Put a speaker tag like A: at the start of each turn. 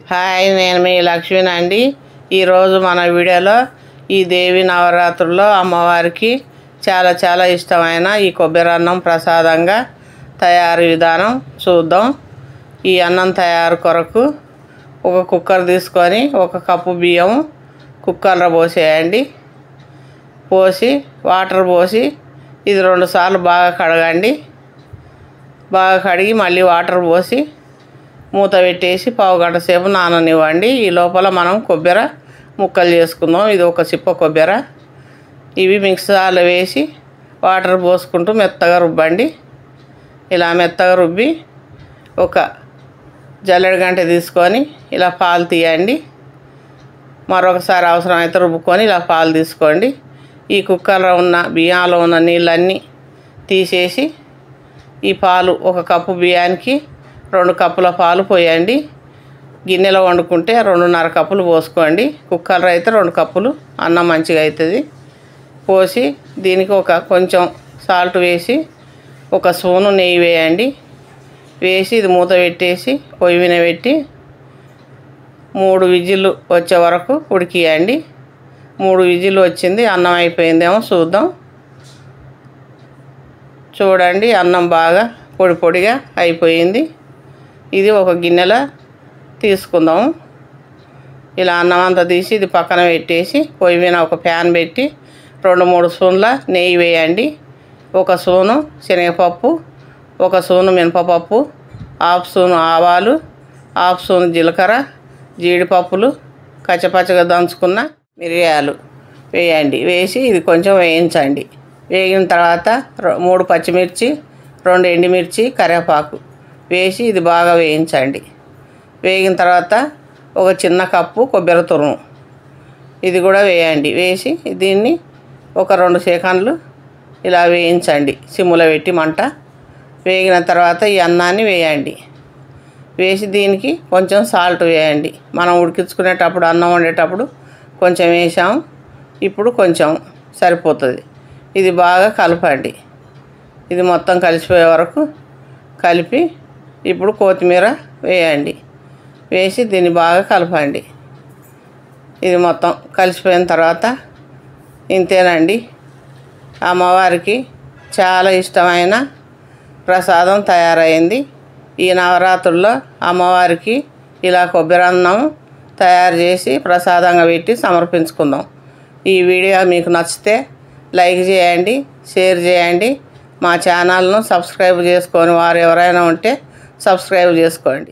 A: Hi, నేను మీ లక్ష్మిని అండి. ఈరోజు మన వీడియోలో ఈ దేవి నవరాత్రుల్లో అమ్మవారికి చాలా చాలా ఇష్టమైన ఈ కొబ్బరి అన్నం ప్రసాదంగా తయారు విధానం చూద్దాం. ఈ అన్నం తయారు కొరకు ఒక కుక్కర్ తీసుకొని 1 కప్పు బియ్యం కుక్కర్లో పోసేయండి. పోసి వాటర్ పోసి ఇది 2 సార్లు బాగా కడగండి. బాగా కడిగి మళ్ళీ వాటర్ పోసి మూత పెట్టేసి పావు గంట సేపు నాననివ్వండి. ఈ లోపల మనం కొబ్బరి ముక్కలు చేసుకుందాం. ఇది 1 చిప్ప కొబ్బరి. ఇవి మిక్సర్లో వేసి వాటర్ పోసుకుంటూ మెత్తగా రుబ్బండి. ఇలా మెత్తగా రుబ్బి ఒక జల్లెడ గంట తీసుకొని ఇలా పాలు తీయండి. మరొకసారి అవసరమైతే రుబ్బుకొని ఇలా పాలు తీసుకోండి. ఈ కుక్కర్లో ఉన్న బియ్యంలో ఉన్న నీళ్ళన్నీ తీసేసి ఈ పాలు 1 కప్పు బియ్యానికి 2 కప్పుల పాలు పోయండి. గిన్నెలో వండుకుంటే 2.5 కప్పులు పోసుకోండి. కుక్కర్లో అయితే 2 కప్పులు అన్నం మంచిగా అవుతుంది. పోసి దీనికి కొంచెం సాల్ట్ వేసి 1 స్పూను నెయ్యి వేయండి. వేసి ఇది మూత పెట్టేసి పొయ్యి మీద పెట్టి 3 విజిల్లు వచ్చే వరకు ఉడికియండి. 3 విజిల్లు వచ్చింది. అన్నం అయిపోయిందేమో చూద్దాం. చూడండి, అన్నం బాగా పొడి పొడిగా అయిపోయింది. ఇది ఒక గిన్నెలో తీసుకుందాం. ఇలా అన్నం అంతా తీసి ఇది పక్కన పెట్టేసి పొయ్యి మీద ఒక ప్యాన్ పెట్టి 2-3 స్పూన్ల నెయ్యి వేయండి. 1 స్పూను శనగపప్పు, 1 స్పూను మినపపప్పు, 1/2 స్పూను ఆవాలు, 1/2 స్పూను జీలకర్ర, జీడిపప్పులు, కచ్చపచ్చగా దంచుకున్న మిరియాలు వేయండి. వేసి ఇది కొంచెం వేయించండి. వేగిన తర్వాత 3 పచ్చిమిర్చి, 2 ఎండుమిర్చి, కరివేపాకు వేసి ఇది బాగా వేయించండి. వేగిన తర్వాత 1 చిన్న కప్పు కొబ్బరి తురుము ఇది కూడా వేయండి. వేసి దీన్ని 2 సెకండ్లు ఇలా వేయించండి సిమ్ములో పెట్టి మంట. వేగిన తర్వాత ఈ అన్నాన్ని వేయండి. వేసి దీనికి కొంచెం సాల్ట్ వేయండి. మనం ఉడికించుకునేటప్పుడు అన్నం వండేటప్పుడు కొంచెం వేసాము, ఇప్పుడు కొంచెం సరిపోతుంది. ఇది బాగా కలపండి. ఇది మొత్తం కలిసిపోయే వరకు కలిపి ఇప్పుడు కొత్తిమీర వేయండి. వేసి దీన్ని బాగా కలపండి. ఇది మొత్తం కలిసిపోయిన తర్వాత ఇంతేనండి, అమ్మవారికి చాలా ఇష్టమైన ప్రసాదం తయారైంది. ఈ నవరాత్రుల్లో అమ్మవారికి ఇలా కొబ్బరి అన్నం తయారు చేసి ప్రసాదంగా పెట్టి సమర్పించుకుందాం. ఈ వీడియో మీకు నచ్చితే లైక్ చేయండి, షేర్ చేయండి. మా ఛానల్ను సబ్స్క్రైబ్ చేసుకొని వారు ఎవరైనా ఉంటే సబ్స్క్రైబ్ చేసుకోండి.